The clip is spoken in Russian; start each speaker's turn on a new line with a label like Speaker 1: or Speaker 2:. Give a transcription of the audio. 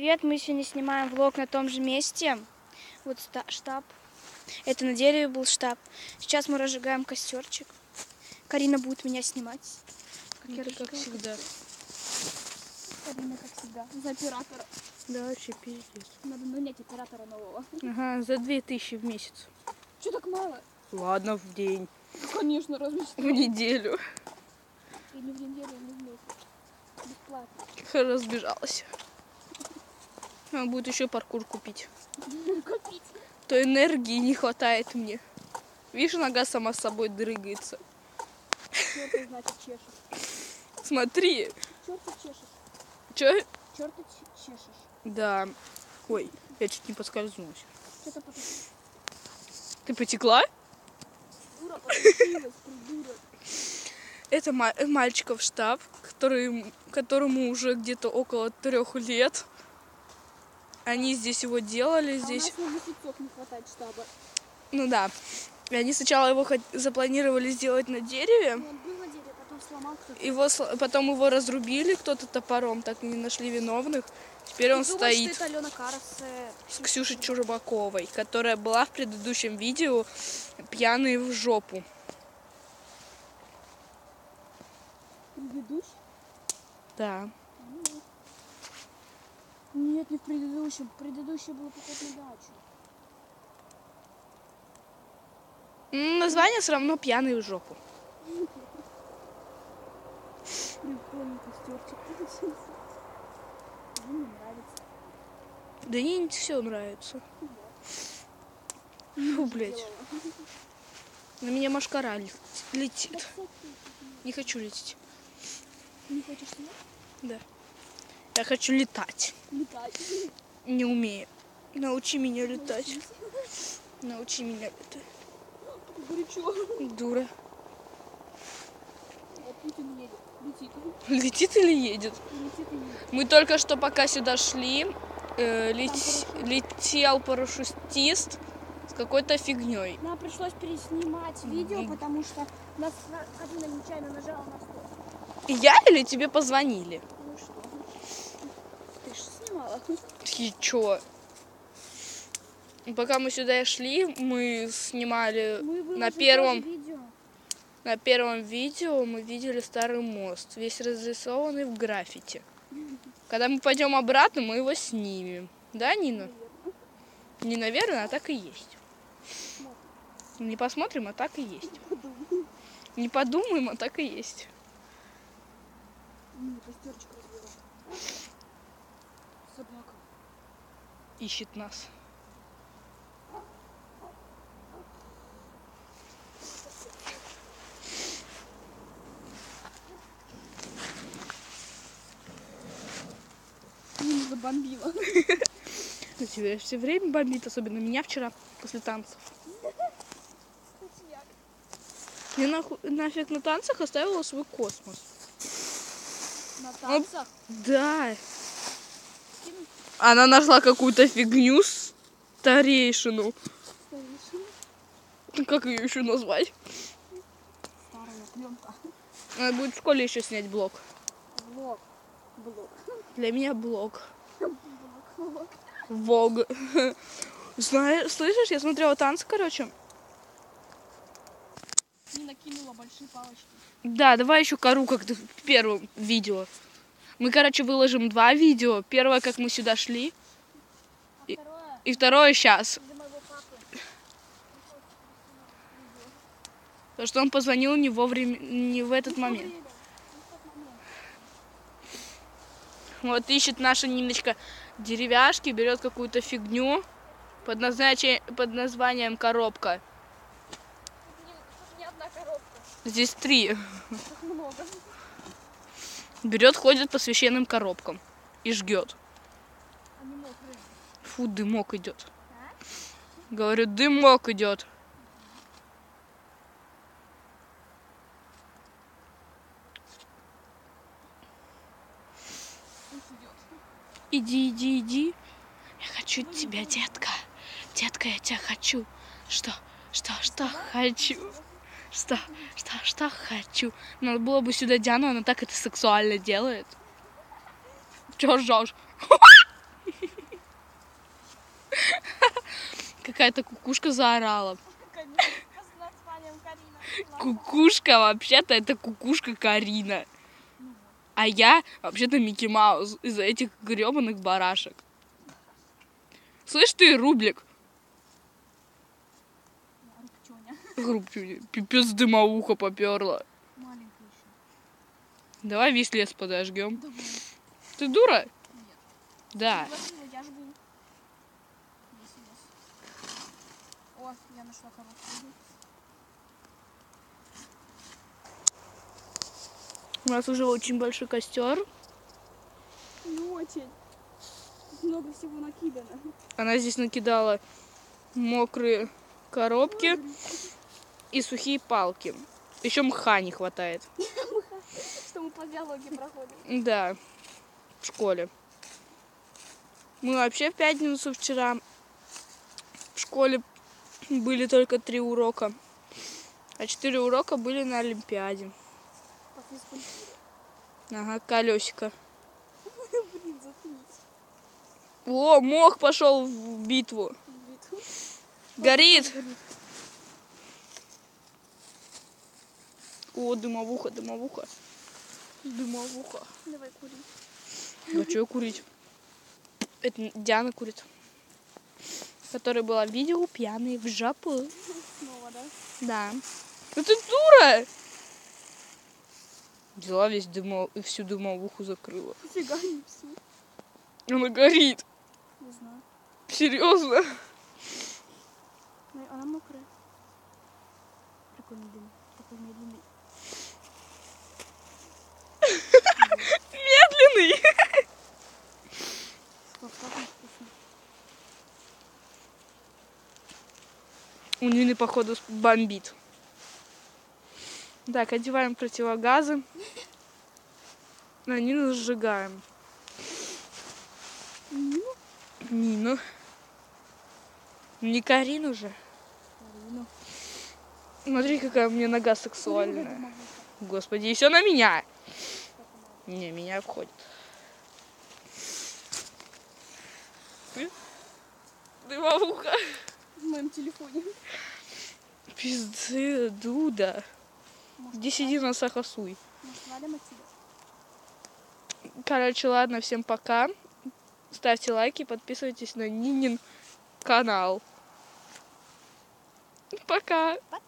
Speaker 1: Привет, мы сегодня снимаем влог на том же месте. Вот штаб. Это на дереве был штаб. Сейчас мы разжигаем костерчик. Карина будет меня снимать.
Speaker 2: Как всегда.
Speaker 1: Карина, как всегда. За оператора.
Speaker 2: Да, вообще пиздец.
Speaker 1: Надо нанять оператора нового.
Speaker 2: Ага, за 2000 в месяц.
Speaker 1: Че так мало?
Speaker 2: Ладно, в день.
Speaker 1: Ну, конечно, разве что.
Speaker 2: В неделю.
Speaker 1: Или в неделю, или в месяц. Бесплатно.
Speaker 2: Разбежалась. Надо будет еще паркур купить.
Speaker 1: Купить.
Speaker 2: То энергии не хватает мне. Видишь, нога сама с собой дрыгается.
Speaker 1: Что это значит чешешь?
Speaker 2: Смотри.
Speaker 1: Черт ты чешешь?
Speaker 2: Че?
Speaker 1: Черт ты чешешь?
Speaker 2: Да. Ой, я чуть не поскользнулась.
Speaker 1: Что-то потом.
Speaker 2: Ты потекла?
Speaker 1: Дура потушилась, придурок.
Speaker 2: Это мальчиков штаб, которому уже где-то около 3 лет. Они здесь его делали. Здесь...
Speaker 1: А у нас на месяцок не хватает штаба.
Speaker 2: Ну да. И они сначала его запланировали сделать на дереве.
Speaker 1: Он был на дереве, потом сломал кто-то.
Speaker 2: Потом его разрубили кто-то топором, так и не нашли виновных. Теперь он стоит
Speaker 1: что это Алена Карас
Speaker 2: с Ксюшей Чурбаковой, которая была в предыдущем видео «Пьяные в жопу».
Speaker 1: Предыдущий?
Speaker 2: Да.
Speaker 1: Нет, не в предыдущем. Предыдущий был поход на дачу.
Speaker 2: Название все равно «Пьяные в жопу».
Speaker 1: Прикольный костерчик получился. Мне нравится.
Speaker 2: Да ей все нравится. Фу, блядь. На меня машкара летит. Не хочу лететь.
Speaker 1: Не хочешь снимать?
Speaker 2: Да. Я хочу летать.
Speaker 1: Летать.
Speaker 2: Не умею. Научи меня летать. Научи меня летать.
Speaker 1: Горячо.
Speaker 2: Дура.
Speaker 1: А Путин едет. Летит.
Speaker 2: Летит или едет?
Speaker 1: Летит и едет.
Speaker 2: Мы только что, пока сюда шли, летел парашютист с какой-то фигней.
Speaker 1: Нам пришлось переснимать видео, потому что нас Карина нечаянно нажала на стоп.
Speaker 2: Я или тебе позвонили?
Speaker 1: Ну что? Ты же снимала.
Speaker 2: И чё? Пока мы сюда шли, мы снимали на первом видео мы видели старый мост, весь разрисованный в граффити. Когда мы пойдем обратно, мы его снимем. Да, Нина? Не наверное, а так и есть. Не посмотрим, а так и есть. Не подумаем, а так и есть.
Speaker 1: Костерчик разбила. Собака.
Speaker 2: Ищет нас.
Speaker 1: Нина забомбила.
Speaker 2: Ну, тебя все время бомбит, особенно меня вчера после танцев. Я нафиг на танцах оставила свой космос.
Speaker 1: На танцах?
Speaker 2: Да. Она нашла какую-то фигню старейшину. Как ее еще назвать?
Speaker 1: Старая пленка.
Speaker 2: Надо будет в школе еще снять блог.
Speaker 1: Блог.
Speaker 2: Для меня блог.
Speaker 1: Блог.
Speaker 2: Вог. Знаешь, слышишь, я смотрела танцы, короче.
Speaker 1: Нина кинула большие палочки.
Speaker 2: Да, давай еще кору, как в первом видео. Мы, короче, выложим 2 видео. Первое, как мы сюда шли. И второе сейчас.
Speaker 1: Для моего папы.
Speaker 2: Потому что он позвонил не вовремя, не в этот момент. Вот ищет наша Ниночка деревяшки, берет какую-то фигню под названием коробка.
Speaker 1: Не одна коробка.
Speaker 2: Здесь 3.
Speaker 1: Как много.
Speaker 2: Берет, ходит по священным коробкам и жгет.
Speaker 1: Они мокрые.
Speaker 2: Фу, дымок идет.
Speaker 1: А?
Speaker 2: Говорю, дымок идет. Иди, иди, иди. Я хочу тебя, детка. Детка, я тебя хочу. Что хочу? Что хочу? Надо было бы сюда Диану, она так это сексуально делает. Чё ржёшь? какая-то кукушка заорала. Кукушка, вообще-то, это кукушка Карина. А я, вообще-то, Микки Маус из-за этих гребаных барашек. Слышь ты, Рублик? Рубчуня. Пипец дымоуха поперла. Давай весь лес подожгем.
Speaker 1: Давай.
Speaker 2: Ты дура?
Speaker 1: Нет.
Speaker 2: Да.
Speaker 1: Я жгу. О, я нашла коробку.
Speaker 2: У нас уже очень большой костер.
Speaker 1: Не очень. Много всего накидано.
Speaker 2: Она здесь накидала мокрые коробки и сухие палки. Еще мха не хватает.
Speaker 1: Что мы по биологии проходим.
Speaker 2: Да, в школе. Мы вообще в пятницу вчера в школе были только 3 урока, а 4 урока были на Олимпиаде.
Speaker 1: По физкультуре.
Speaker 2: Ага, колесико.
Speaker 1: Блин, заткнись.
Speaker 2: О, мох пошел в битву. Горит. О, дымовуха, дымовуха. Дымовуха.
Speaker 1: Давай кури.
Speaker 2: А что курить? Это Диана курит. Которая была в видео пьяной в жопу.
Speaker 1: Снова, да?
Speaker 2: Да. Ну ты дура! Взяла весь всю дымовуху закрыла.
Speaker 1: Фига не всю.
Speaker 2: Она горит.
Speaker 1: Не знаю.
Speaker 2: Серьезно?
Speaker 1: Она мокрая. Прикольный дым. Такой медленный.
Speaker 2: Медленный.
Speaker 1: Вкусно.
Speaker 2: У Нины, походу, бомбит. Так, одеваем противогазы. На Нину сжигаем.
Speaker 1: Нину?
Speaker 2: Нину. Не Карину же.
Speaker 1: Карину.
Speaker 2: Смотри, какая у меня нога сексуальная. Господи, и все на меня. Не, меня обходит. Дымовуха.
Speaker 1: В моем телефоне.
Speaker 2: Пизды, дуда. Иди сиди на сахасуй.
Speaker 1: Может, валим отсюда?
Speaker 2: Короче, ладно, всем пока. Ставьте лайки, подписывайтесь на Нинин канал. Пока.
Speaker 1: Пока.